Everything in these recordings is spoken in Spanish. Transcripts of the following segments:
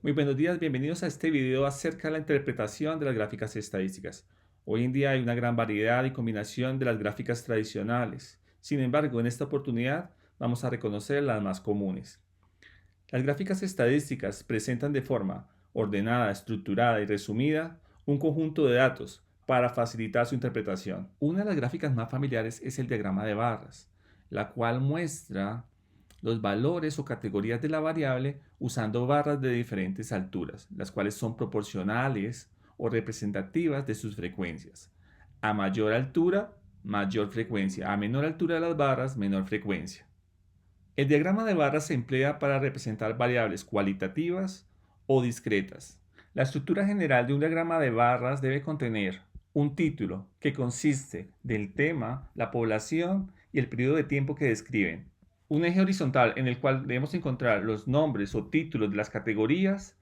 Muy buenos días, bienvenidos a este video acerca de la interpretación de las gráficas estadísticas. Hoy en día hay una gran variedad y combinación de las gráficas tradicionales. Sin embargo, en esta oportunidad vamos a reconocer las más comunes. Las gráficas estadísticas presentan de forma ordenada, estructurada y resumida un conjunto de datos para facilitar su interpretación. Una de las gráficas más familiares es el diagrama de barras, la cual muestra los valores o categorías de la variable usando barras de diferentes alturas, las cuales son proporcionales o representativas de sus frecuencias. A mayor altura, mayor frecuencia. A menor altura de las barras, menor frecuencia. El diagrama de barras se emplea para representar variables cualitativas o discretas. La estructura general de un diagrama de barras debe contener un título que consiste del tema, la población y el periodo de tiempo que describen. Un eje horizontal en el cual debemos encontrar los nombres o títulos de las categorías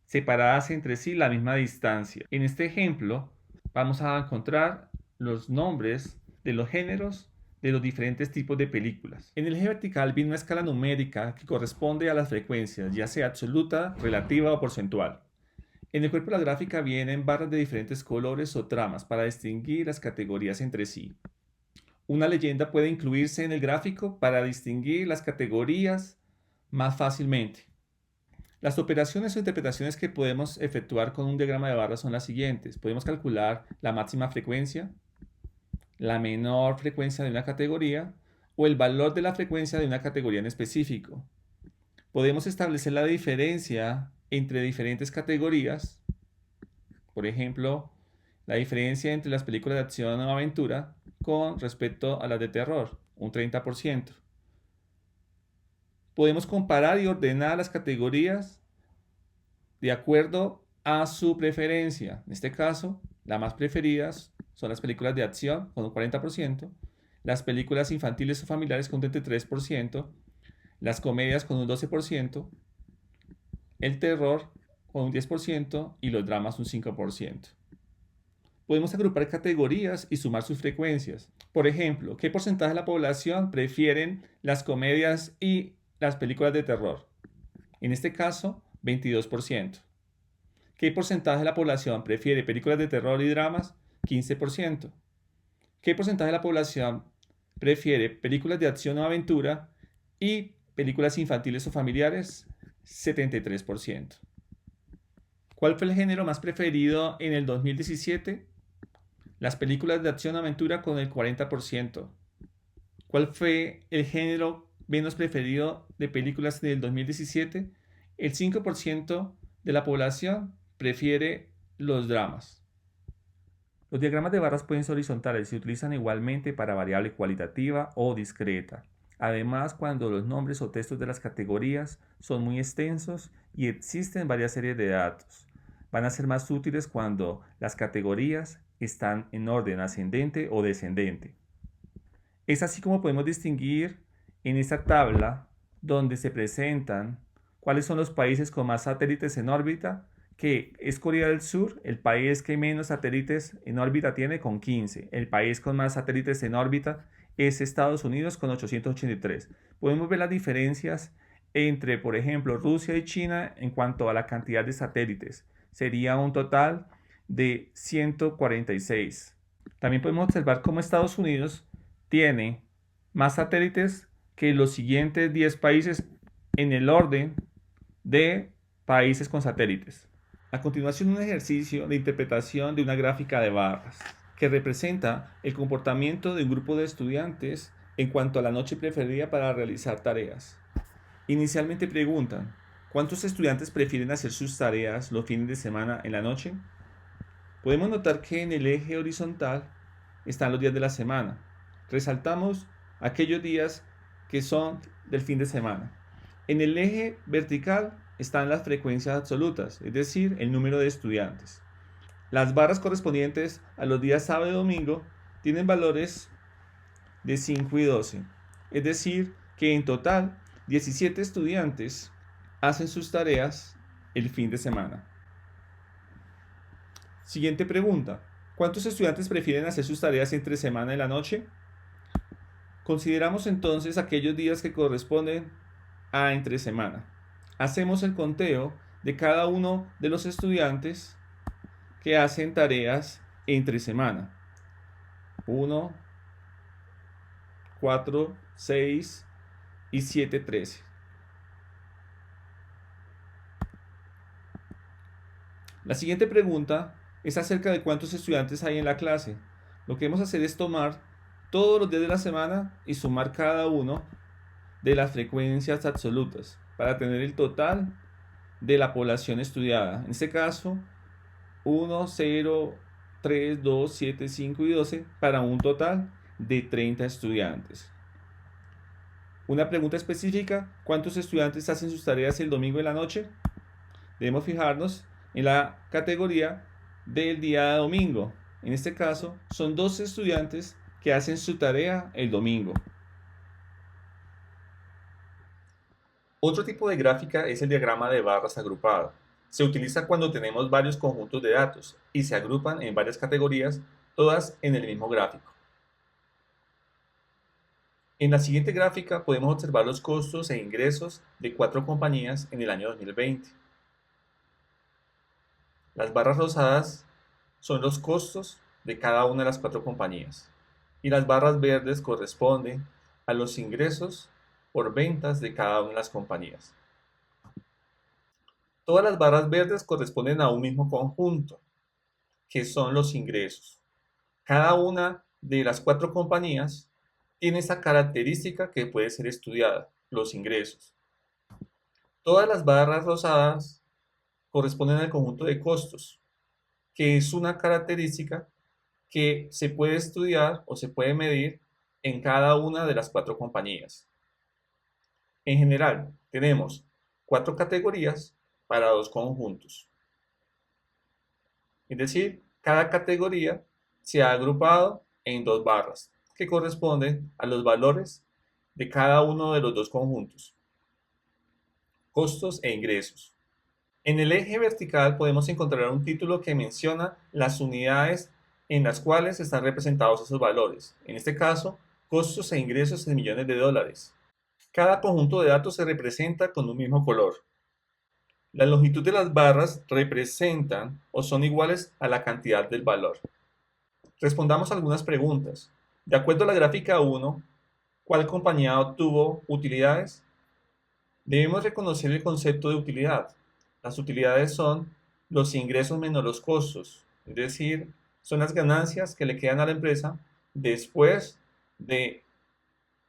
separadas entre sí la misma distancia. En este ejemplo vamos a encontrar los nombres de los géneros de los diferentes tipos de películas. En el eje vertical viene una escala numérica que corresponde a las frecuencias, ya sea absoluta, relativa o porcentual. En el cuerpo de la gráfica vienen barras de diferentes colores o tramas para distinguir las categorías entre sí. Una leyenda puede incluirse en el gráfico para distinguir las categorías más fácilmente. Las operaciones o interpretaciones que podemos efectuar con un diagrama de barras son las siguientes. Podemos calcular la máxima frecuencia, la menor frecuencia de una categoría o el valor de la frecuencia de una categoría en específico. Podemos establecer la diferencia entre diferentes categorías, por ejemplo, la diferencia entre las películas de acción o aventura con respecto a las de terror, un 30%. Podemos comparar y ordenar las categorías de acuerdo a su preferencia. En este caso, las más preferidas son las películas de acción con un 40%, las películas infantiles o familiares con un 33%, las comedias con un 12%, el terror con un 10% y los dramas un 5%. Podemos agrupar categorías y sumar sus frecuencias. Por ejemplo, ¿qué porcentaje de la población prefieren las comedias y las películas de terror? En este caso, 22%. ¿Qué porcentaje de la población prefiere películas de terror y dramas? 15%. ¿Qué porcentaje de la población prefiere películas de acción o aventura y películas infantiles o familiares? 73%. ¿Cuál fue el género más preferido en el 2017? Las películas de acción o aventura con el 40%. ¿Cuál fue el género menos preferido de películas del 2017? El 5% de la población prefiere los dramas. Los diagramas de barras pueden ser horizontales y se utilizan igualmente para variable cualitativa o discreta. Además, cuando los nombres o textos de las categorías son muy extensos y existen varias series de datos, van a ser más útiles cuando las categorías están en orden ascendente o descendente. Es así como podemos distinguir en esta tabla donde se presentan cuáles son los países con más satélites en órbita, que es Corea del Sur, el país que menos satélites en órbita tiene con 15. El país con más satélites en órbita es Estados Unidos con 883. Podemos ver las diferencias entre, por ejemplo, Rusia y China en cuanto a la cantidad de satélites. Sería un total de 146. También podemos observar cómo Estados Unidos tiene más satélites que los siguientes 10 países en el orden de países con satélites. A continuación, un ejercicio de interpretación de una gráfica de barras que representa el comportamiento de un grupo de estudiantes en cuanto a la noche preferida para realizar tareas. Inicialmente preguntan, ¿cuántos estudiantes prefieren hacer sus tareas los fines de semana en la noche? Podemos notar que en el eje horizontal están los días de la semana. Resaltamos aquellos días que son del fin de semana. En el eje vertical están las frecuencias absolutas, es decir, el número de estudiantes. Las barras correspondientes a los días sábado y domingo tienen valores de 5 y 12, es decir, que en total 17 estudiantes hacen sus tareas el fin de semana. Siguiente pregunta. ¿Cuántos estudiantes prefieren hacer sus tareas entre semana y la noche? Consideramos entonces aquellos días que corresponden a entre semana. Hacemos el conteo de cada uno de los estudiantes que hacen tareas entre semana. 1, 4, 6 y 7, 13. La siguiente pregunta es acerca de cuántos estudiantes hay en la clase. Lo que vamos a hacer es tomar todos los días de la semana y sumar cada uno de las frecuencias absolutas para tener el total de la población estudiada. En este caso, 1, 0, 3, 2, 7, 5 y 12 para un total de 30 estudiantes. Una pregunta específica: ¿cuántos estudiantes hacen sus tareas el domingo en la noche? Debemos fijarnos en la categoría del día domingo. En este caso, son 12 estudiantes que hacen su tarea el domingo. Otro tipo de gráfica es el diagrama de barras agrupado. Se utiliza cuando tenemos varios conjuntos de datos y se agrupan en varias categorías, todas en el mismo gráfico. En la siguiente gráfica podemos observar los costos e ingresos de 4 compañías en el año 2020. Las barras rosadas son los costos de cada una de las 4 compañías y las barras verdes corresponden a los ingresos por ventas de cada una de las compañías. Todas las barras verdes corresponden a un mismo conjunto, que son los ingresos. Cada una de las 4 compañías tiene esa característica que puede ser estudiada, los ingresos. Todas las barras rosadas corresponden al conjunto de costos, que es una característica que se puede estudiar o se puede medir en cada una de las 4 compañías. En general, tenemos 4 categorías para 2 conjuntos. Es decir, cada categoría se ha agrupado en 2 barras, que corresponden a los valores de cada uno de los 2 conjuntos, costos e ingresos. En el eje vertical podemos encontrar un título que menciona las unidades en las cuales están representados esos valores. En este caso, costos e ingresos en millones de dólares. Cada conjunto de datos se representa con un mismo color. La longitud de las barras representan o son iguales a la cantidad del valor. Respondamos algunas preguntas. De acuerdo a la gráfica 1, ¿cuál compañía obtuvo utilidades? Debemos reconocer el concepto de utilidad. Las utilidades son los ingresos menos los costos, es decir, son las ganancias que le quedan a la empresa después de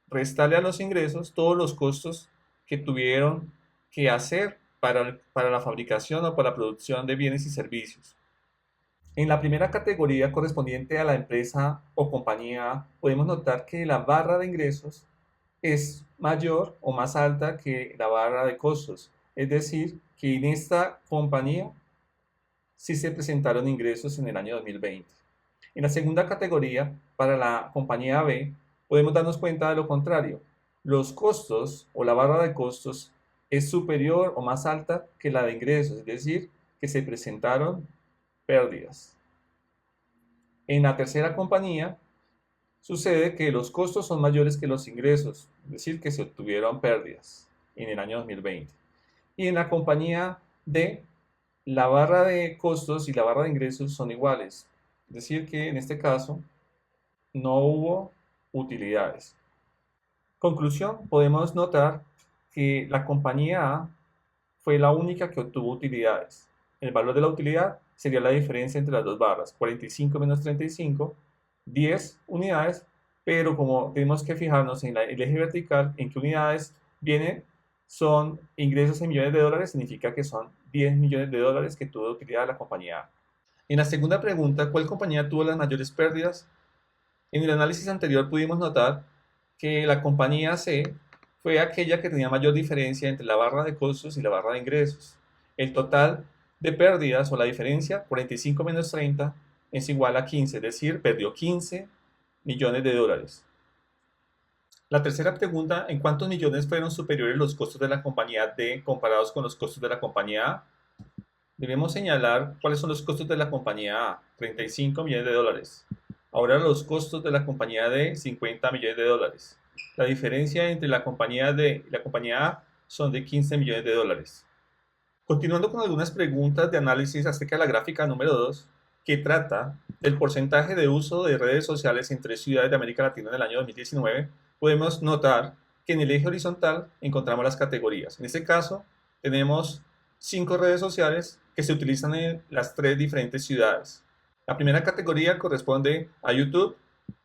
restarle a los ingresos todos los costos que tuvieron que hacer para la fabricación o para la producción de bienes y servicios. En la primera categoría correspondiente a la empresa o compañía, podemos notar que la barra de ingresos es mayor o más alta que la barra de costos. Es decir, que en esta compañía sí se presentaron ingresos en el año 2020. En la segunda categoría, para la compañía B, podemos darnos cuenta de lo contrario. Los costos o la barra de costos es superior o más alta que la de ingresos, es decir, que se presentaron pérdidas. En la tercera compañía, sucede que los costos son mayores que los ingresos, es decir, que se obtuvieron pérdidas en el año 2020. Y en la compañía D, la barra de costos y la barra de ingresos son iguales, es decir, que en este caso no hubo utilidades. Conclusión, podemos notar que la compañía A fue la única que obtuvo utilidades. El valor de la utilidad sería la diferencia entre las dos barras, 45 menos 35, 10 unidades, pero como tenemos que fijarnos en el eje vertical, en qué unidades viene, son ingresos en millones de dólares, significa que son 10 millones de dólares que tuvo de utilidad la compañía A. En la segunda pregunta, ¿cuál compañía tuvo las mayores pérdidas? En el análisis anterior pudimos notar que la compañía C fue aquella que tenía mayor diferencia entre la barra de costos y la barra de ingresos. El total de pérdidas o la diferencia, 45 menos 30, es igual a 15, es decir, perdió 15 millones de dólares. La tercera pregunta, ¿en cuántos millones fueron superiores los costos de la compañía D comparados con los costos de la compañía A? Debemos señalar cuáles son los costos de la compañía A, 35 millones de dólares. Ahora los costos de la compañía D, 50 millones de dólares. La diferencia entre la compañía D y la compañía A son de 15 millones de dólares. Continuando con algunas preguntas de análisis acerca de la gráfica número 2, que trata del porcentaje de uso de redes sociales en 3 ciudades de América Latina en el año 2019, podemos notar que en el eje horizontal encontramos las categorías. En este caso, tenemos 5 redes sociales que se utilizan en las 3 diferentes ciudades. La primera categoría corresponde a YouTube,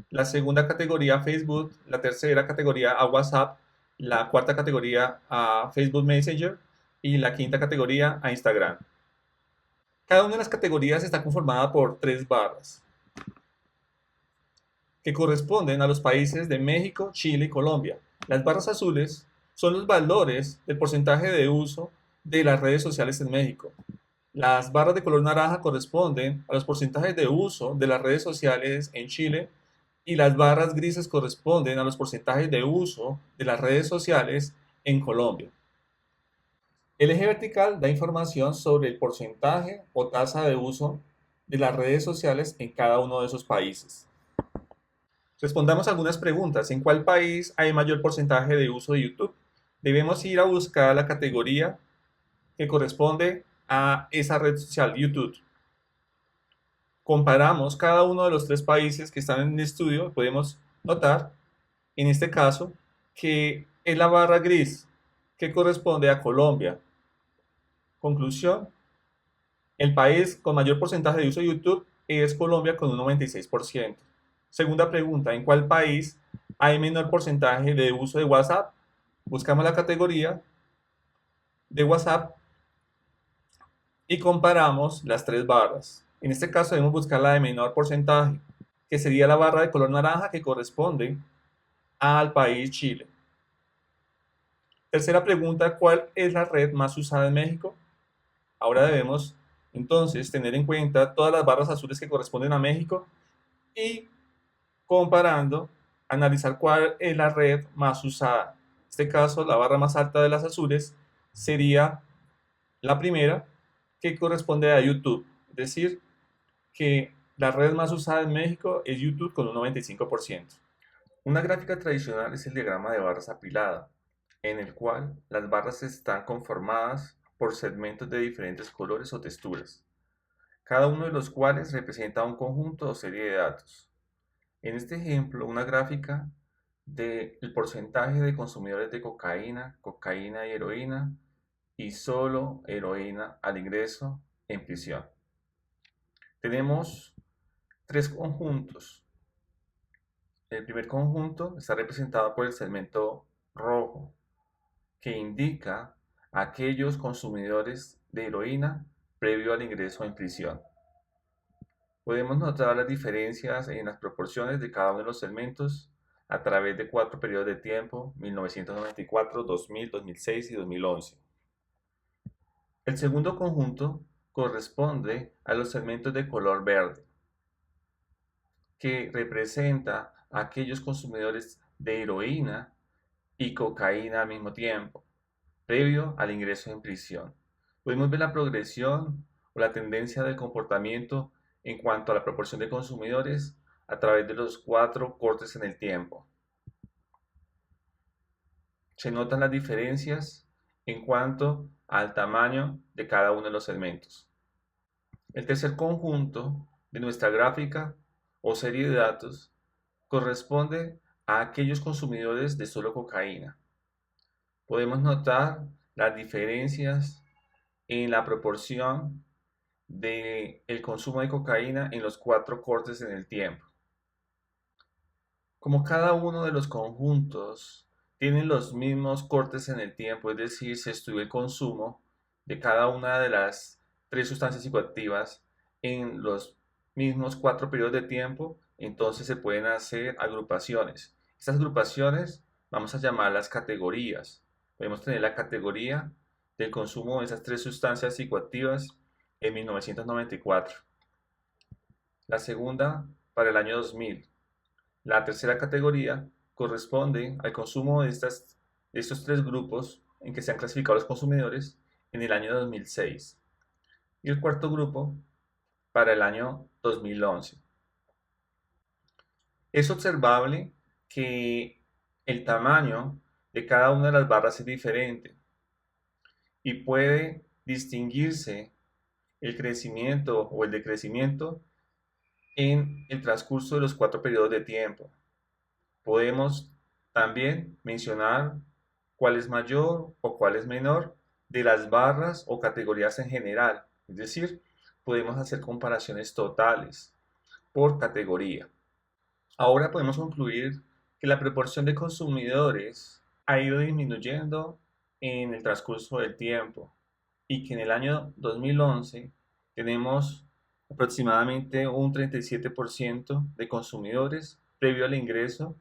la segunda categoría a Facebook, la tercera categoría a WhatsApp, la cuarta categoría a Facebook Messenger y la quinta categoría a Instagram. Cada una de las categorías está conformada por 3 barras que corresponden a los países de México, Chile y Colombia. Las barras azules son los valores del porcentaje de uso de las redes sociales en México. Las barras de color naranja corresponden a los porcentajes de uso de las redes sociales en Chile y las barras grises corresponden a los porcentajes de uso de las redes sociales en Colombia. El eje vertical da información sobre el porcentaje o tasa de uso de las redes sociales en cada uno de esos países. Respondamos algunas preguntas. ¿En cuál país hay mayor porcentaje de uso de YouTube? Debemos ir a buscar la categoría que corresponde a esa red social, YouTube. Comparamos cada uno de los 3 países que están en el estudio. Podemos notar, en este caso, que es la barra gris que corresponde a Colombia. Conclusión, el país con mayor porcentaje de uso de YouTube es Colombia con un 96%. Segunda pregunta, ¿en cuál país hay menor porcentaje de uso de WhatsApp? Buscamos la categoría de WhatsApp y comparamos las 3 barras. En este caso debemos buscar la de menor porcentaje, que sería la barra de color naranja que corresponde al país Chile. Tercera pregunta, ¿cuál es la red más usada en México? Ahora debemos entonces tener en cuenta todas las barras azules que corresponden a México y comparando, analizar cuál es la red más usada. En este caso, la barra más alta de las azules sería la primera, que corresponde a YouTube. Es decir, que la red más usada en México es YouTube con un 95%. Una gráfica tradicional es el diagrama de barras apilada, en el cual las barras están conformadas por segmentos de diferentes colores o texturas, cada uno de los cuales representa un conjunto o serie de datos. En este ejemplo, una gráfica del porcentaje de consumidores de cocaína, cocaína y heroína, y solo heroína al ingreso en prisión. Tenemos 3 conjuntos. El primer conjunto está representado por el segmento rojo, que indica a aquellos consumidores de heroína previo al ingreso en prisión. Podemos notar las diferencias en las proporciones de cada uno de los segmentos a través de 4 periodos de tiempo: 1994, 2000, 2006 y 2011. El segundo conjunto corresponde a los segmentos de color verde, que representa a aquellos consumidores de heroína y cocaína al mismo tiempo, previo al ingreso en prisión. Podemos ver la progresión o la tendencia del comportamiento en cuanto a la proporción de consumidores a través de los 4 cortes en el tiempo. Se notan las diferencias en cuanto al tamaño de cada uno de los segmentos. El tercer conjunto de nuestra gráfica o serie de datos corresponde a aquellos consumidores de solo cocaína. Podemos notar las diferencias en la proporción del consumo de cocaína en los 4 cortes en el tiempo. Como cada uno de los conjuntos tienen los mismos cortes en el tiempo, es decir, se estudia el consumo de cada una de las 3 sustancias psicoactivas en los mismos 4 periodos de tiempo, entonces se pueden hacer agrupaciones. Estas agrupaciones vamos a llamarlas categorías. Podemos tener la categoría del consumo de esas 3 sustancias psicoactivas en 1994. La segunda para el año 2000. La tercera categoría corresponde al consumo de estos 3 grupos en que se han clasificado los consumidores en el año 2006. Y el cuarto grupo para el año 2011. Es observable que el tamaño de cada una de las barras es diferente y puede distinguirse el crecimiento o el decrecimiento en el transcurso de los 4 periodos de tiempo. Podemos también mencionar cuál es mayor o cuál es menor de las barras o categorías en general. Es decir, podemos hacer comparaciones totales por categoría. Ahora podemos concluir que la proporción de consumidores ha ido disminuyendo en el transcurso del tiempo y que en el año 2011 tenemos aproximadamente un 37% de consumidores previo al ingreso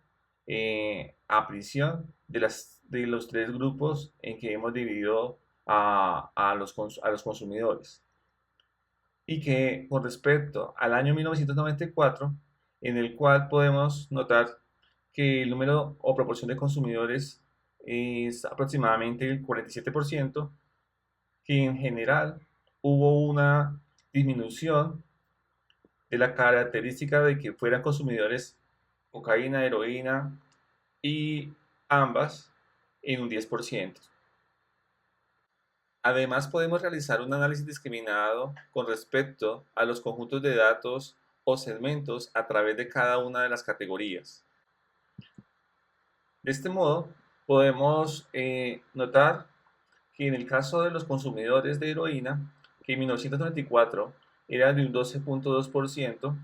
a prisión de los 3 grupos en que hemos dividido a los consumidores. Y que con respecto al año 1994, en el cual podemos notar que el número o proporción de consumidores es aproximadamente el 47%, que en general hubo una disminución de la característica de que fueran consumidores cocaína, heroína y ambas en un 10%. Además, podemos realizar un análisis discriminado con respecto a los conjuntos de datos o segmentos a través de cada una de las categorías. De este modo, podemos notar que en el caso de los consumidores de heroína, que en 1994 era de un 12.2%,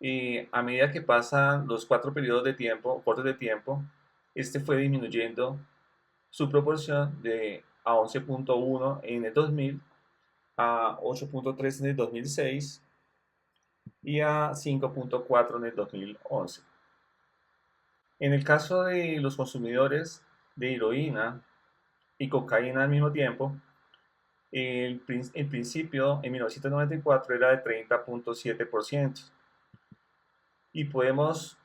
y a medida que pasan los 4 periodos de tiempo, cortes de tiempo, este fue disminuyendo su proporción a 11.1 en el 2000, a 8.3 en el 2006 y a 5.4 en el 2011. En el caso de los consumidores de heroína y cocaína al mismo tiempo, el principio en 1994 era de 30.7%. Y podemos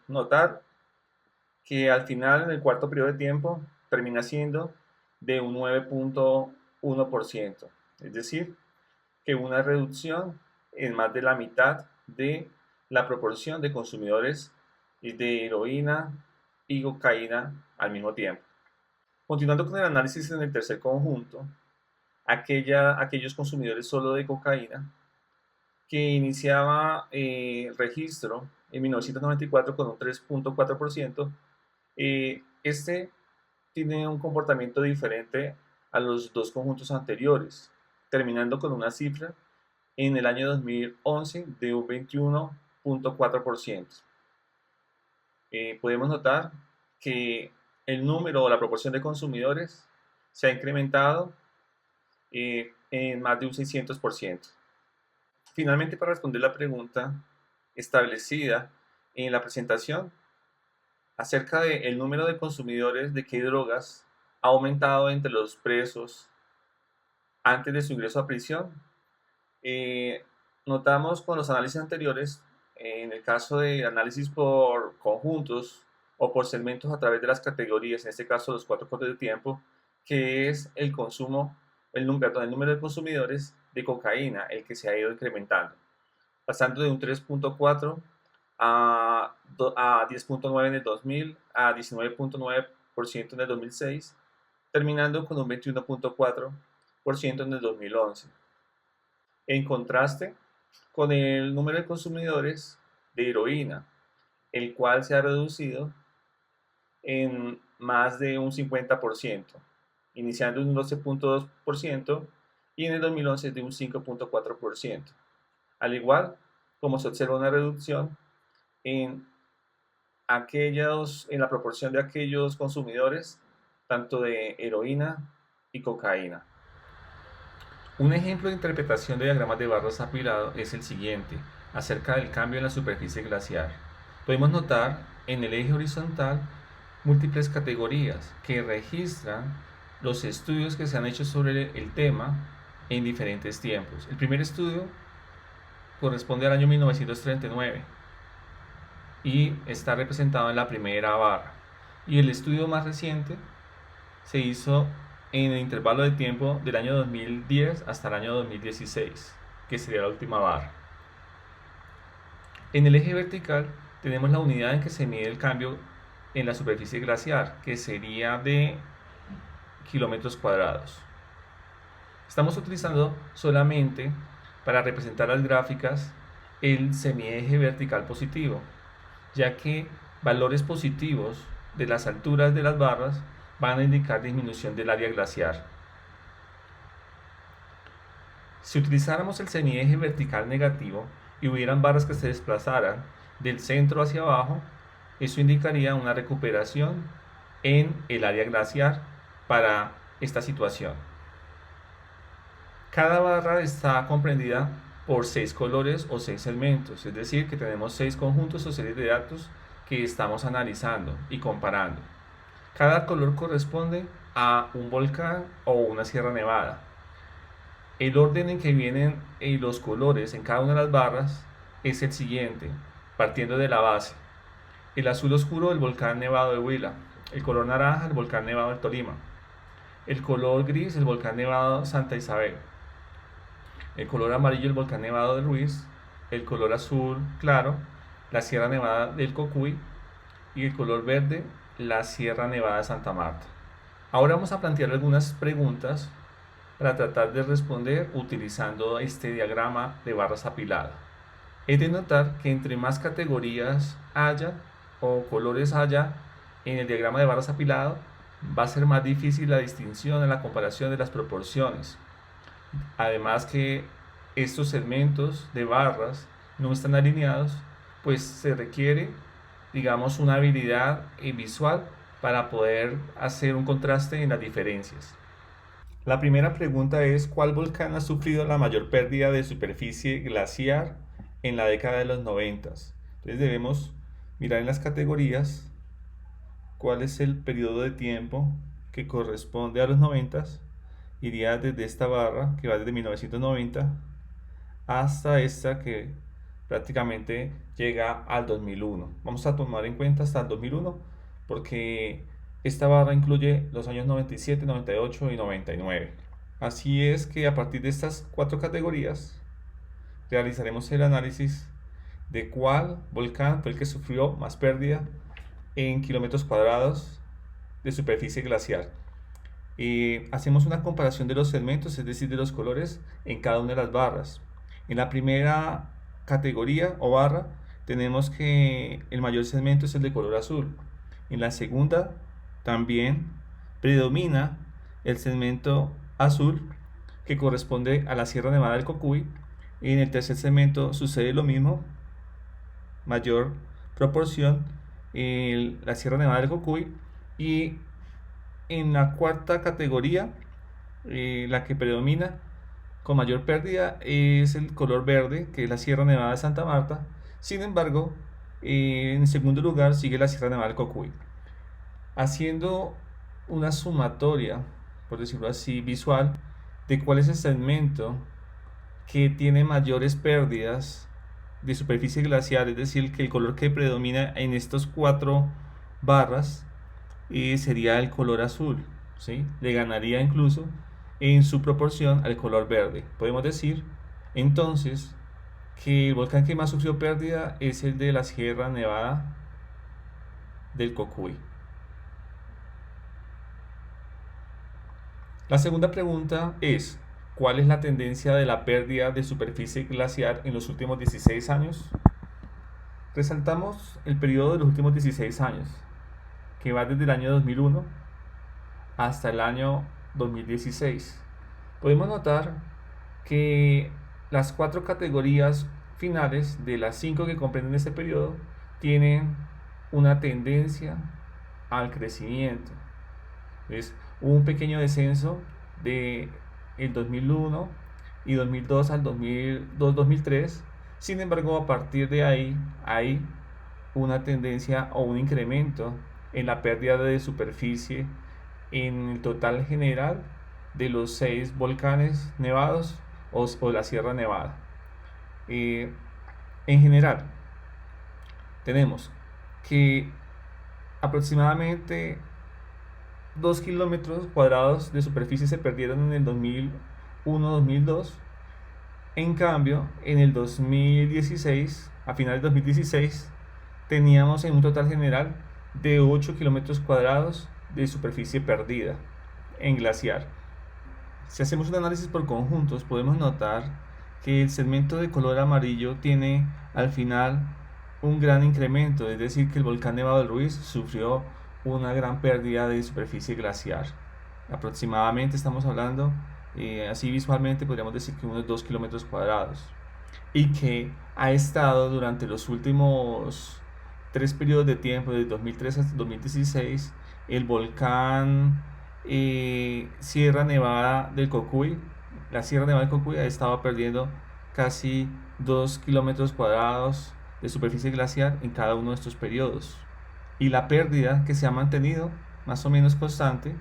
notar que al final, en el 4 periodo de tiempo, termina siendo de un 9.1%. Es decir, que una reducción en más de la mitad de la proporción de consumidores de heroína y cocaína al mismo tiempo. Continuando con el análisis en el tercer conjunto, aquellos consumidores solo de cocaína que iniciaba registro en 1994 con un 3.4%, este tiene un comportamiento diferente a los 2 conjuntos anteriores, terminando con una cifra en el año 2011 de un 21.4%. Podemos notar que el número o la proporción de consumidores se ha incrementado en más de un 600%. Finalmente, para responder la pregunta establecida en la presentación acerca del número de consumidores de qué drogas ha aumentado entre los presos antes de su ingreso a prisión, notamos con los análisis anteriores, en el caso de análisis por conjuntos o por segmentos a través de las categorías, en este caso los 4 cortes de tiempo, que es el consumo, el número de consumidores de cocaína, el que se ha ido incrementando, pasando de un 3.4 a 10.9 en el 2000, a 19.9% en el 2006, terminando con un 21.4% en el 2011. En contraste con el número de consumidores de heroína, el cual se ha reducido en más de un 50%, iniciando en un 12.2% y en el 2011 de un 5.4%. Al igual como se observa una reducción en la proporción de aquellos consumidores tanto de heroína y cocaína. Un ejemplo de interpretación de diagramas de barras apilado es el siguiente, acerca del cambio en la superficie glaciar. Podemos notar en el eje horizontal múltiples categorías que registran los estudios que se han hecho sobre el tema en diferentes tiempos. El primer estudio corresponde al año 1939 y está representado en la primera barra. Y el estudio más reciente se hizo en el intervalo de tiempo del año 2010 hasta el año 2016, que sería la última barra. En el eje vertical tenemos la unidad en que se mide el cambio en la superficie glaciar, que sería de kilómetros cuadrados. Estamos utilizando solamente para representar las gráficas el semieje vertical positivo, ya que valores positivos de las alturas de las barras van a indicar disminución del área glaciar. Si utilizáramos el semieje vertical negativo y hubieran barras que se desplazaran del centro hacia abajo, eso indicaría una recuperación en el área glaciar para esta situación. Cada barra está comprendida por 6 colores o 6 segmentos, es decir, que tenemos 6 conjuntos o series de datos que estamos analizando y comparando. Cada color corresponde a un volcán o una sierra nevada. El orden en que vienen los colores en cada una de las barras es el siguiente, partiendo de la base. El azul oscuro, el volcán nevado de Huila. El color naranja, el volcán nevado del Tolima. El color gris, el volcán nevado Santa Isabel. El color amarillo, el volcán nevado de Ruiz. El color azul claro, la Sierra Nevada del Cocuy. Y el color verde, la Sierra Nevada de Santa Marta. Ahora vamos a plantear algunas preguntas para tratar de responder utilizando este diagrama de barras apiladas. Es de notar que entre más categorías haya o colores haya en el diagrama de barras apilado, va a ser más difícil la distinción en la comparación de las proporciones. Además que estos segmentos de barras no están alineados, pues se requiere, digamos, una habilidad visual para poder hacer un contraste en las diferencias. La primera pregunta es: ¿cuál volcán ha sufrido la mayor pérdida de superficie glaciar en la década de los 90? Entonces debemos mirar en las categorías cuál es el periodo de tiempo que corresponde a los 90. Iría desde esta barra que va desde 1990 hasta esta que prácticamente llega al 2001. Vamos a tomar en cuenta hasta el 2001 porque esta barra incluye los años 97, 98 y 99. Así es que a partir de estas 4 categorías realizaremos el análisis de cuál volcán fue el que sufrió más pérdida en kilómetros cuadrados de superficie glaciar. Hacemos una comparación de los segmentos, es decir, de los colores en cada una de las barras. En la primera categoría o barra tenemos que el mayor segmento es el de color azul. En la segunda también predomina el segmento azul que corresponde a la Sierra Nevada del Cocuy. En el tercer segmento sucede lo mismo, mayor proporción en la Sierra Nevada del Cocuy. Y en la cuarta categoría, la que predomina con mayor pérdida es el color verde, que es la Sierra Nevada de Santa Marta. Sin embargo, en segundo lugar sigue la Sierra Nevada del Cocuy. Haciendo una sumatoria, por decirlo así, visual, de cuál es el segmento que tiene mayores pérdidas de superficie glacial, es decir, que el color que predomina en estos 4 barras sería el color azul, ¿sí? Le ganaría incluso en su proporción al color verde. Podemos decir entonces que el volcán que más sufrió pérdida es el de la Sierra Nevada del Cocuy. La segunda pregunta es: ¿cuál es la tendencia de la pérdida de superficie glaciar en los últimos 16 años? Resaltamos el periodo de los últimos 16 años, que va desde el año 2001 hasta el año 2016. Podemos notar que las 4 categorías finales de las 5 que comprenden este periodo tienen una tendencia al crecimiento. Hubo un pequeño descenso de el 2001 y 2002 al 2002-2003. Sin embargo, a partir de ahí hay una tendencia o un incremento en la pérdida de superficie en el total general de los 6 volcanes nevados o la Sierra Nevada. En general, tenemos que aproximadamente 2 kilómetros cuadrados de superficie se perdieron en el 2001-2002. En cambio, en el 2016, a finales de 2016, teníamos en un total general de 8 kilómetros cuadrados de superficie perdida en glaciar. Si hacemos un análisis por conjuntos, podemos notar que el segmento de color amarillo tiene al final un gran incremento, es decir, que el volcán Nevado del Ruiz sufrió una gran pérdida de superficie glaciar. Aproximadamente estamos hablando, así visualmente podríamos decir que unos 2 kilómetros cuadrados, y que ha estado durante los últimos 3 periodos de tiempo, desde 2003 hasta 2016, el volcán Sierra Nevada del Cocuy, la Sierra Nevada del Cocuy ha estado perdiendo casi 2 kilómetros cuadrados de superficie glaciar en cada uno de estos periodos. Y la pérdida que se ha mantenido más o menos constante,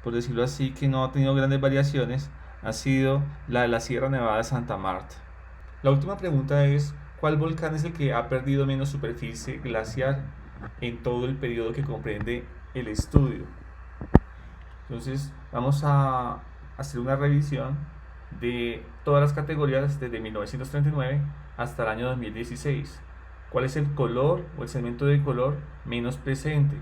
por decirlo así, que no ha tenido grandes variaciones, ha sido la de la Sierra Nevada de Santa Marta. La última pregunta es, ¿cuál volcán es el que ha perdido menos superficie glaciar en todo el periodo que comprende el estudio? Entonces, vamos a hacer una revisión de todas las categorías desde 1939 hasta el año 2016. ¿Cuál es el color o el segmento de color menos presente?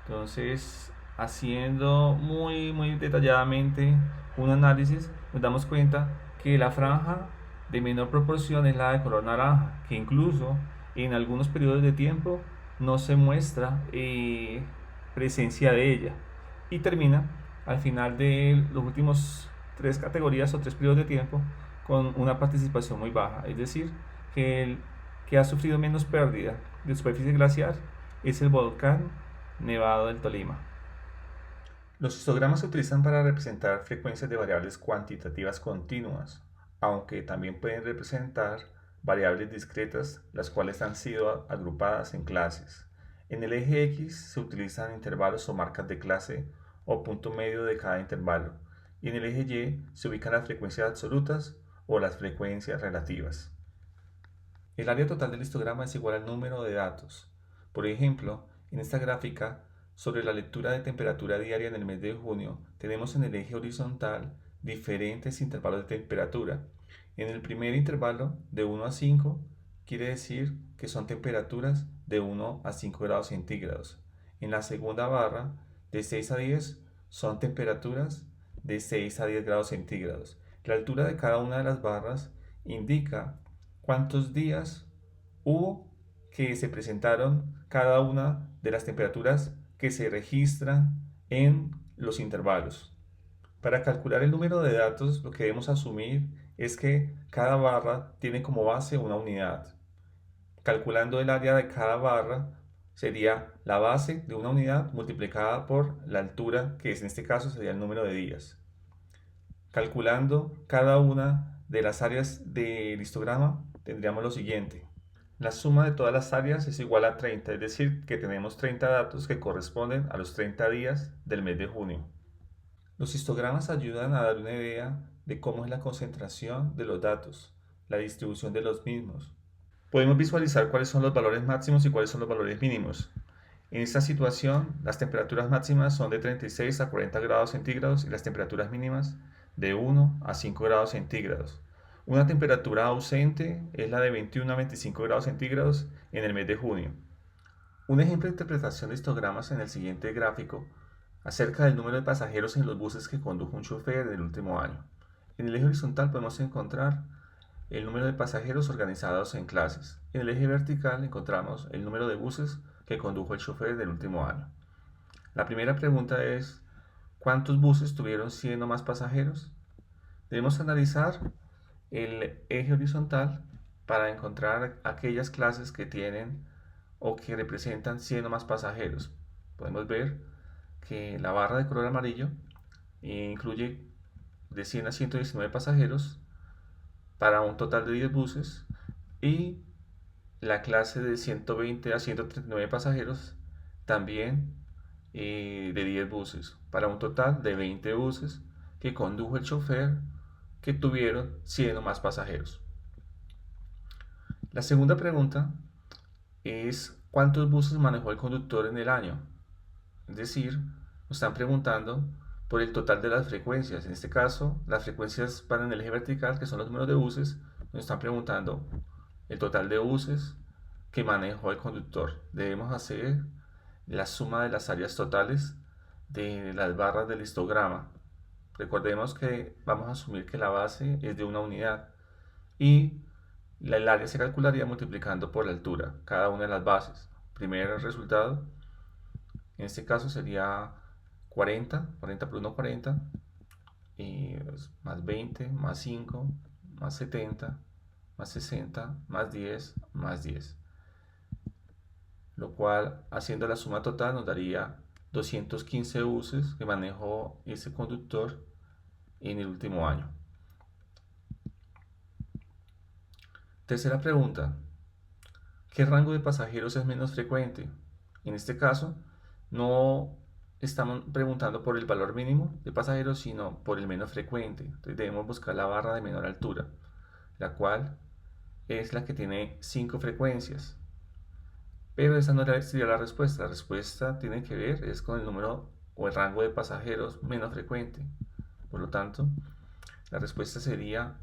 Entonces, haciendo muy detalladamente un análisis, nos damos cuenta que la franja de menor proporción es la de color naranja, que incluso en algunos periodos de tiempo no se muestra presencia de ella, y termina al final de los últimos 3 categorías o 3 periodos de tiempo con una participación muy baja, es decir, que el que ha sufrido menos pérdida de superficie glaciar es el volcán Nevado del Tolima. Los histogramas se utilizan para representar frecuencias de variables cuantitativas continuas, aunque también pueden representar variables discretas, las cuales han sido agrupadas en clases. En el eje X se utilizan intervalos o marcas de clase o punto medio de cada intervalo, y en el eje Y se ubican las frecuencias absolutas o las frecuencias relativas. El área total del histograma es igual al número de datos. Por ejemplo, en esta gráfica, sobre la lectura de temperatura diaria en el mes de junio, tenemos en el eje horizontal diferentes intervalos de temperatura. En el primer intervalo, de 1 a 5, quiere decir que son temperaturas de 1 a 5 grados centígrados. En la segunda barra, de 6 a 10, son temperaturas de 6 a 10 grados centígrados. La altura de cada una de las barras indica cuántos días hubo que se presentaron cada una de las temperaturas que se registran en los intervalos. Para calcular el número de datos, lo que debemos asumir es que cada barra tiene como base una unidad. Calculando el área de cada barra sería la base de una unidad multiplicada por la altura, que en este caso sería el número de días. Calculando cada una de las áreas del histograma, tendríamos lo siguiente. La suma de todas las áreas es igual a 30, es decir, que tenemos 30 datos que corresponden a los 30 días del mes de junio. Los histogramas ayudan a dar una idea de cómo es la concentración de los datos, la distribución de los mismos. Podemos visualizar cuáles son los valores máximos y cuáles son los valores mínimos. En esta situación, las temperaturas máximas son de 36 a 40 grados centígrados y las temperaturas mínimas de 1 a 5 grados centígrados. Una temperatura ausente es la de 21 a 25 grados centígrados en el mes de junio. Un ejemplo de interpretación de histogramas en el siguiente gráfico acerca del número de pasajeros en los buses que condujo un chofer en el último año. En el eje horizontal podemos encontrar el número de pasajeros organizados en clases. En el eje vertical encontramos el número de buses que condujo el chofer del último año. La primera pregunta es, ¿cuántos buses tuvieron 100 o más pasajeros? Debemos analizar el eje horizontal para encontrar aquellas clases que tienen o que representan 100 o más pasajeros. Podemos ver que la barra de color amarillo incluye de 100 a 119 pasajeros para un total de 10 buses, y la clase de 120 a 139 pasajeros también de 10 buses para un total de 20 buses que condujo el chofer que tuvieron 100 o más pasajeros. La segunda pregunta es ¿cuántos buses manejó el conductor en el año? Es decir, nos están preguntando por el total de las frecuencias. En este caso, las frecuencias van en el eje vertical, que son los números de buses. Nos están preguntando el total de buses que manejó el conductor. Debemos hacer la suma de las áreas totales de las barras del histograma. Recordemos que vamos a asumir que la base es de una unidad y el área se calcularía multiplicando por la altura, cada una de las bases. Primer resultado, en este caso sería 40 por 1, 40, y más 20, más 5, más 70, más 60, más 10, más 10. Lo cual, haciendo la suma total, nos daría 215 buses que manejó ese conductor en el último año. Tercera pregunta, ¿qué rango de pasajeros es menos frecuente? En este caso, no estamos preguntando por el valor mínimo de pasajeros, sino por el menos frecuente. Entonces debemos buscar la barra de menor altura, la cual es la que tiene 5 frecuencias. Pero esa no sería la respuesta. La respuesta tiene que ver es con el número o el rango de pasajeros menos frecuente. Por lo tanto, la respuesta sería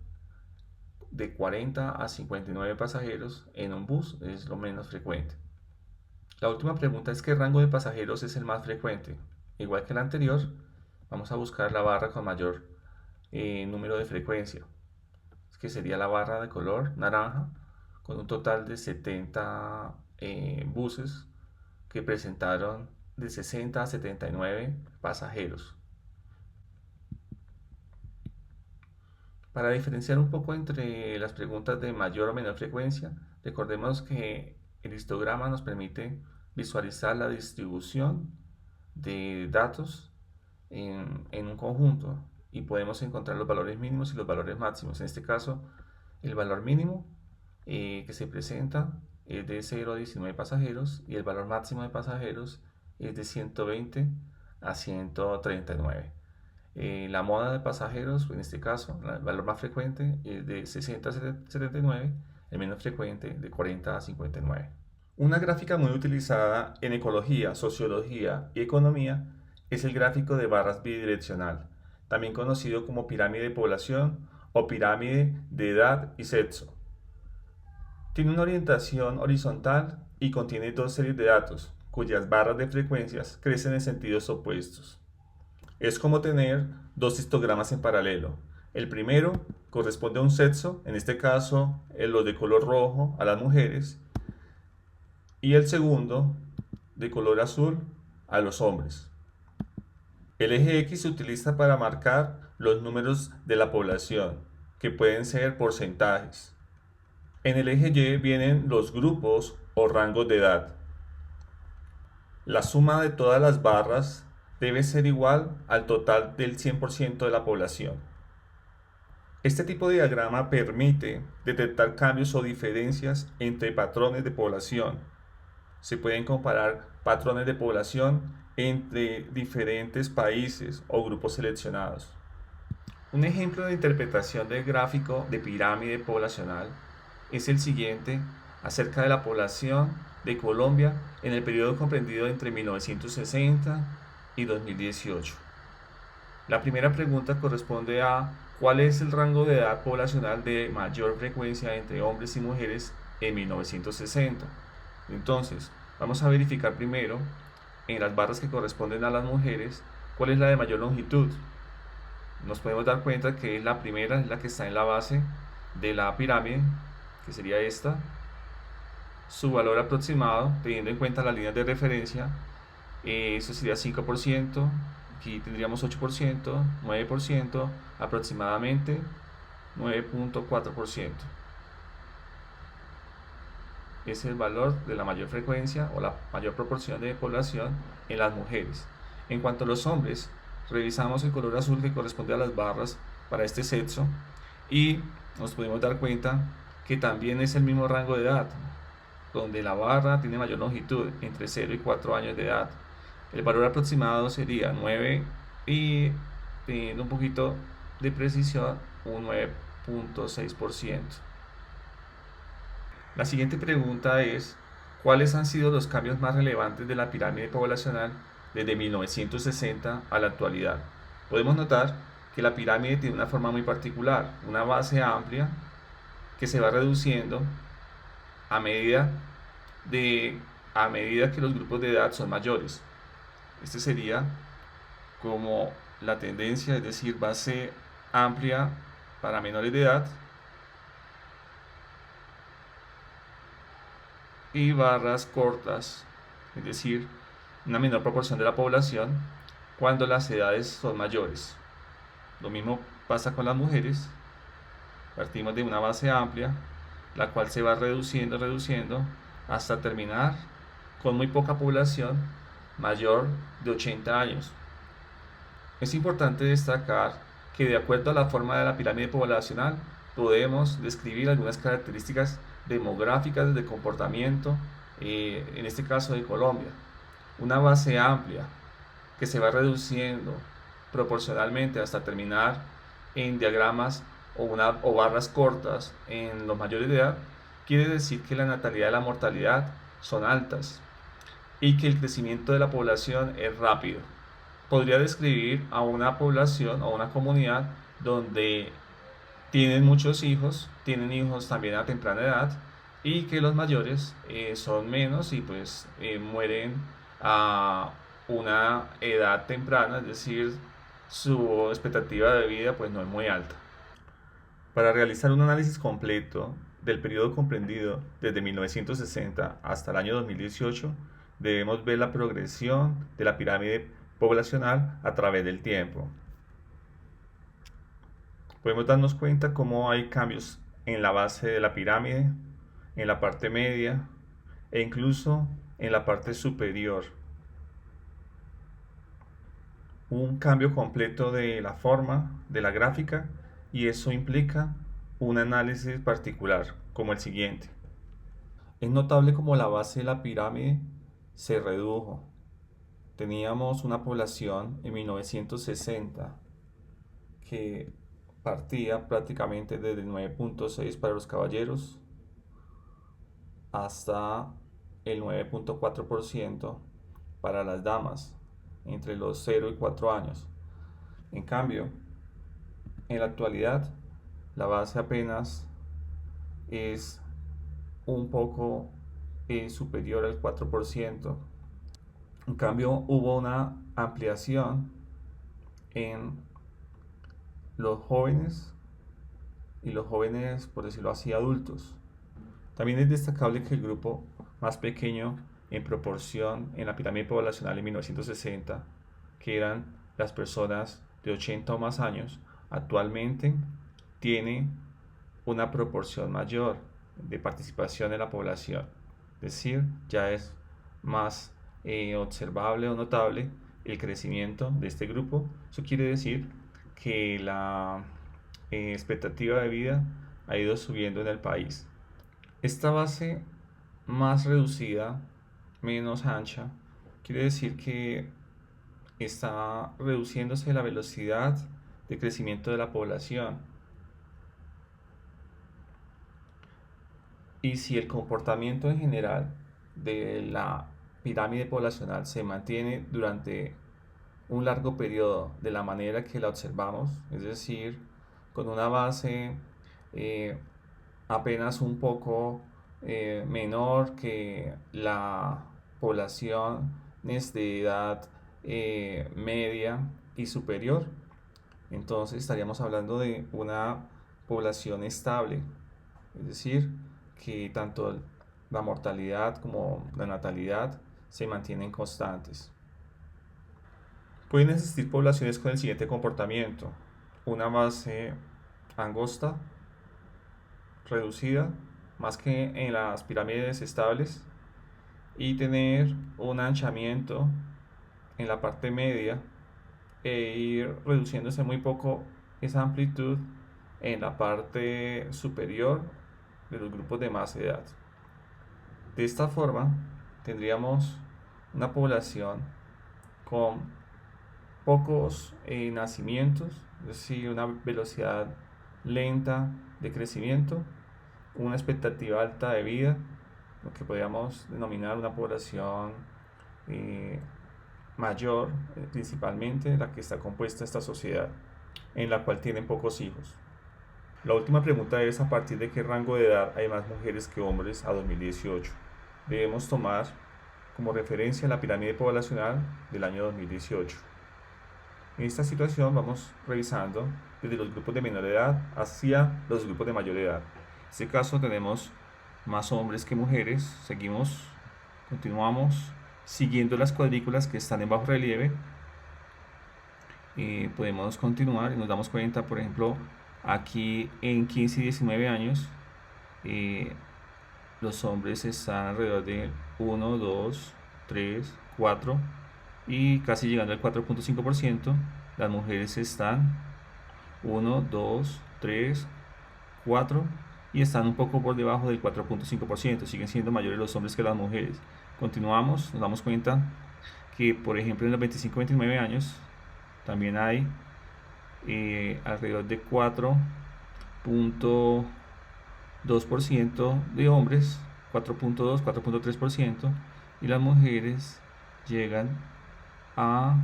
de 40 a 59 pasajeros en un bus, es lo menos frecuente. La última pregunta es: ¿qué rango de pasajeros es el más frecuente? Igual que la anterior, vamos a buscar la barra con mayor número de frecuencia, que sería la barra de color naranja, con un total de 70 buses que presentaron de 60 a 79 pasajeros. Para diferenciar un poco entre las preguntas de mayor o menor frecuencia, recordemos que el histograma nos permite visualizar la distribución de datos en un conjunto y podemos encontrar los valores mínimos y los valores máximos. En este caso, el valor mínimo que se presenta es de 0 a 19 pasajeros y el valor máximo de pasajeros es de 120 a 139. La moda de pasajeros, en este caso, el valor más frecuente es de 60 a 79, el menos frecuente de 40 a 59. Una gráfica muy utilizada en ecología, sociología y economía es el gráfico de barras bidireccional, también conocido como pirámide de población o pirámide de edad y sexo. Tiene una orientación horizontal y contiene dos series de datos, cuyas barras de frecuencias crecen en sentidos opuestos. Es como tener dos histogramas en paralelo. El primero corresponde a un sexo, en este caso los de color rojo a las mujeres, y el segundo de color azul a los hombres. El eje X se utiliza para marcar los números de la población, que pueden ser porcentajes. En el eje Y vienen los grupos o rangos de edad. La suma de todas las barras debe ser igual al total del 100% de la población. Este tipo de diagrama permite detectar cambios o diferencias entre patrones de población. Se pueden comparar patrones de población entre diferentes países o grupos seleccionados. Un ejemplo de interpretación del gráfico de pirámide poblacional es el siguiente acerca de la población de Colombia en el periodo comprendido entre 1960 y 2018. La primera pregunta corresponde a ¿cuál es el rango de edad poblacional de mayor frecuencia entre hombres y mujeres en 1960? Entonces, vamos a verificar primero en las barras que corresponden a las mujeres cuál es la de mayor longitud. Nos podemos dar cuenta que la primera es la que está en la base de la pirámide, que sería esta. Su valor aproximado, teniendo en cuenta las líneas de referencia, eso sería 5%, aquí tendríamos 8%, 9%, aproximadamente 9.4%. Es el valor de la mayor frecuencia o la mayor proporción de población en las mujeres. En cuanto a los hombres, revisamos el color azul que corresponde a las barras para este sexo y nos podemos dar cuenta que también es el mismo rango de edad, donde la barra tiene mayor longitud, entre 0 y 4 años de edad. El valor aproximado sería 9 y, teniendo un poquito de precisión, un 9.6%. La siguiente pregunta es: ¿cuáles han sido los cambios más relevantes de la pirámide poblacional desde 1960 a la actualidad? Podemos notar que la pirámide tiene una forma muy particular, una base amplia que se va reduciendo a medida que los grupos de edad son mayores. Este sería como la tendencia, es decir, base amplia para menores de edad y barras cortas, es decir, una menor proporción de la población cuando las edades son mayores. Lo mismo pasa con las mujeres. Partimos de una base amplia, la cual se va reduciendo hasta terminar con muy poca población mayor de 80 años. Es importante destacar que de acuerdo a la forma de la pirámide poblacional podemos describir algunas características demográficas de comportamiento, en este caso de Colombia. Una base amplia que se va reduciendo proporcionalmente hasta terminar en diagramas o barras cortas en los mayores de edad, quiere decir que la natalidad y la mortalidad son altas y que el crecimiento de la población es rápido. Podría describir a una población o una comunidad donde tienen muchos hijos, tienen hijos también a temprana edad y que los mayores son menos y pues mueren a una edad temprana, es decir, su expectativa de vida pues no es muy alta. Para realizar un análisis completo del periodo comprendido desde 1960 hasta el año 2018, debemos ver la progresión de la pirámide poblacional a través del tiempo. Podemos darnos cuenta cómo hay cambios en la base de la pirámide, en la parte media e incluso en la parte superior. Un cambio completo de la forma de la gráfica y eso implica un análisis particular como el siguiente. Es notable como la base de la pirámide se redujo. Teníamos una población en 1960 que partía prácticamente desde el 9.6 para los caballeros hasta el 9.4% para las damas entre los 0 y 4 años. En cambio, en la actualidad, la base apenas es un poco superior al 4%. En cambio, hubo una ampliación en los jóvenes y los jóvenes, por decirlo así, adultos. También es destacable que el grupo más pequeño en proporción en la pirámide poblacional en 1960, que eran las personas de 80 o más años, actualmente tiene una proporción mayor de participación en la población. Es decir, ya es más observable o notable el crecimiento de este grupo. Eso quiere decir que la expectativa de vida ha ido subiendo en el país. Esta base más reducida, menos ancha, quiere decir que está reduciéndose la velocidad de crecimiento de la población. Y si el comportamiento en general de la pirámide poblacional se mantiene durante un largo periodo de la manera que la observamos, es decir, con una base apenas un poco menor que la población de edad media y superior, entonces estaríamos hablando de una población estable, es decir, que tanto la mortalidad como la natalidad se mantienen constantes. Pueden existir poblaciones con el siguiente comportamiento: una base angosta, reducida, más que en las pirámides estables, y tener un anchamiento en la parte media e ir reduciéndose muy poco esa amplitud en la parte superior de los grupos de más edad. De esta forma tendríamos una población con pocos nacimientos, es decir, una velocidad lenta de crecimiento, una expectativa alta de vida, lo que podríamos denominar una población mayor, principalmente la que está compuesta esta sociedad, en la cual tienen pocos hijos. La última pregunta es: ¿a partir de qué rango de edad hay más mujeres que hombres a 2018? Debemos tomar como referencia la pirámide poblacional del año 2018. En esta situación vamos revisando desde los grupos de menor edad hacia los grupos de mayor edad. En este caso tenemos más hombres que mujeres. Continuamos siguiendo las cuadrículas que están en bajo relieve. Podemos continuar y nos damos cuenta, por ejemplo, aquí en 15 y 19 años, los hombres están alrededor de 1, 2, 3, 4 y casi llegando al 4.5%. Las mujeres están 1, 2, 3, 4 y están un poco por debajo del 4.5%. Siguen siendo mayores los hombres que las mujeres. Continuamos, nos damos cuenta que, por ejemplo, en los 25-29 años también hay alrededor de 4.2% de hombres, 4.2, 4.3%, y las mujeres llegan a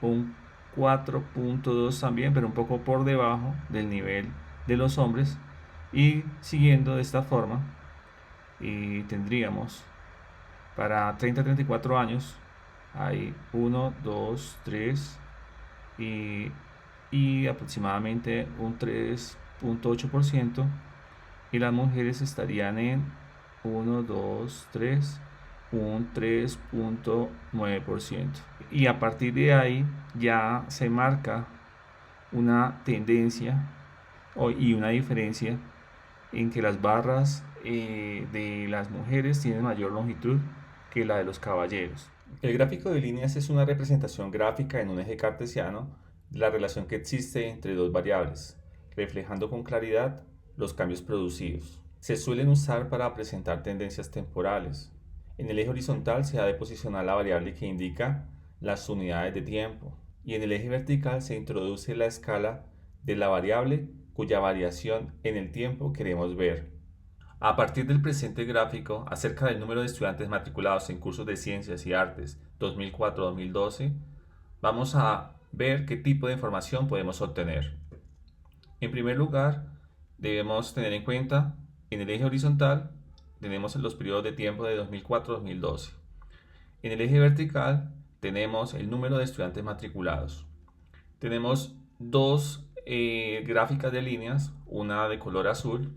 un 4.2 también, pero un poco por debajo del nivel de los hombres. Y siguiendo de esta forma, tendríamos para 30-34 años, hay 1, 2, 3 y aproximadamente un 3.8%, y las mujeres estarían en 1, 2, 3, un 3.9%. Y a partir de ahí ya se marca una tendencia y una diferencia en que las barras de las mujeres tienen mayor longitud que la de los caballeros. El gráfico de líneas es una representación gráfica en un eje cartesiano de la relación que existe entre dos variables, reflejando con claridad los cambios producidos. Se suelen usar para presentar tendencias temporales. En el eje horizontal se ha de posicionar la variable que indica las unidades de tiempo, y en el eje vertical se introduce la escala de la variable cuya variación en el tiempo queremos ver. A partir del presente gráfico, acerca del número de estudiantes matriculados en cursos de Ciencias y Artes 2004-2012, vamos a ver qué tipo de información podemos obtener. En primer lugar, debemos tener en cuenta, en el eje horizontal, tenemos los periodos de tiempo de 2004-2012. En el eje vertical, tenemos el número de estudiantes matriculados. Tenemos dos gráficas de líneas, una de color azul,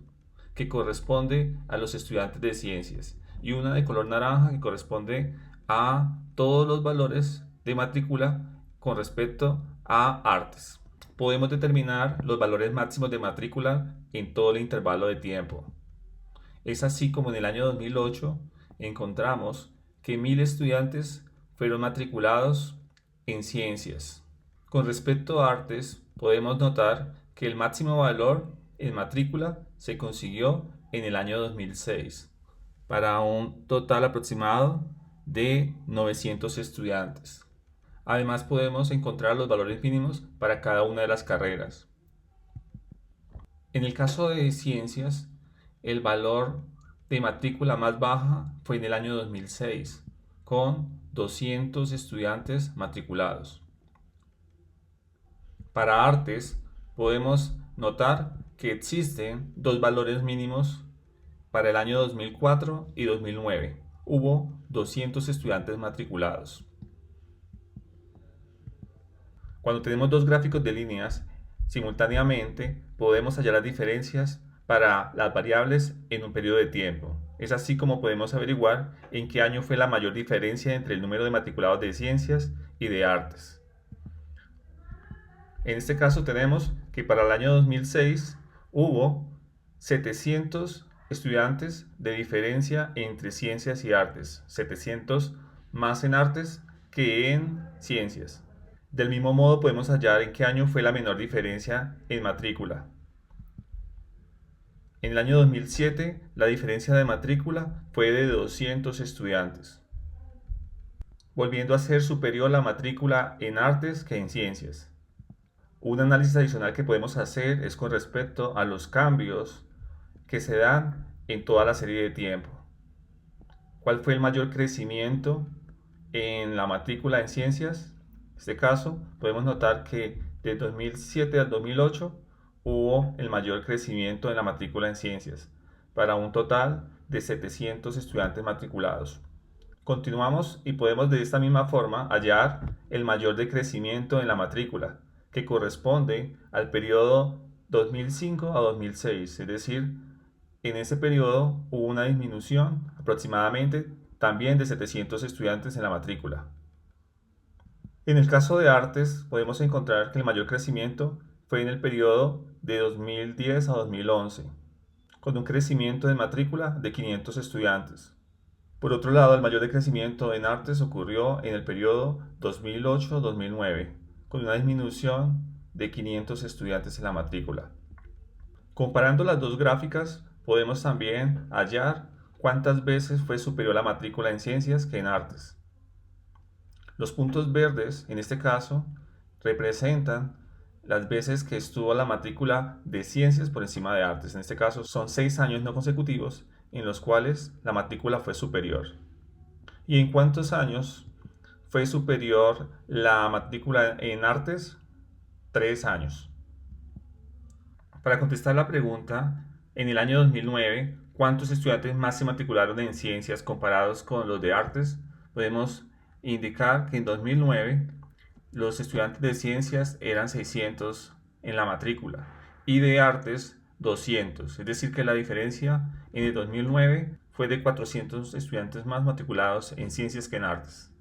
que corresponde a los estudiantes de ciencias, y una de color naranja que corresponde a todos los valores de matrícula con respecto a artes. Podemos determinar los valores máximos de matrícula en todo el intervalo de tiempo. Es así como en el año 2008 encontramos que 1000 estudiantes fueron matriculados en ciencias. Con respecto a artes, podemos notar que el máximo valor en matrícula se consiguió en el año 2006, para un total aproximado de 900 estudiantes. Además, podemos encontrar los valores mínimos para cada una de las carreras. En el caso de ciencias, el valor de matrícula más baja fue en el año 2006, con 200 estudiantes matriculados. Para artes, podemos notar que existen dos valores mínimos para el año 2004 y 2009. Hubo 200 estudiantes matriculados. Cuando tenemos dos gráficos de líneas simultáneamente, podemos hallar las diferencias para las variables en un periodo de tiempo. Es así como podemos averiguar en qué año fue la mayor diferencia entre el número de matriculados de ciencias y de artes. En este caso tenemos que para el año 2006 hubo 700 estudiantes de diferencia entre ciencias y artes, 700 más en artes que en ciencias. Del mismo modo podemos hallar en qué año fue la menor diferencia en matrícula. En el año 2007 la diferencia de matrícula fue de 200 estudiantes, volviendo a ser superior la matrícula en artes que en ciencias. Un análisis adicional que podemos hacer es con respecto a los cambios que se dan en toda la serie de tiempo. ¿Cuál fue el mayor crecimiento en la matrícula en ciencias? En este caso, podemos notar que de 2007 al 2008 hubo el mayor crecimiento en la matrícula en ciencias, para un total de 700 estudiantes matriculados. Continuamos y podemos de esta misma forma hallar el mayor decrecimiento en la matrícula, que corresponde al periodo 2005 a 2006, es decir, en ese periodo hubo una disminución aproximadamente también de 700 estudiantes en la matrícula. En el caso de artes, podemos encontrar que el mayor crecimiento fue en el periodo de 2010 a 2011, con un crecimiento de matrícula de 500 estudiantes. Por otro lado, el mayor decrecimiento en artes ocurrió en el periodo 2008-2009, con una disminución de 500 estudiantes en la matrícula. Comparando las dos gráficas, podemos también hallar cuántas veces fue superior la matrícula en ciencias que en artes. Los puntos verdes, en este caso, representan las veces que estuvo la matrícula de ciencias por encima de artes. En este caso son 6 años no consecutivos en los cuales la matrícula fue superior. ¿Y en cuántos años fue superior la matrícula en artes? 3 años. Para contestar la pregunta, en el año 2009, ¿cuántos estudiantes más se matricularon en ciencias comparados con los de artes? Podemos indicar que en 2009 los estudiantes de ciencias eran 600 en la matrícula y de artes 200, es decir que la diferencia en el 2009 fue de 400 estudiantes más matriculados en ciencias que en artes.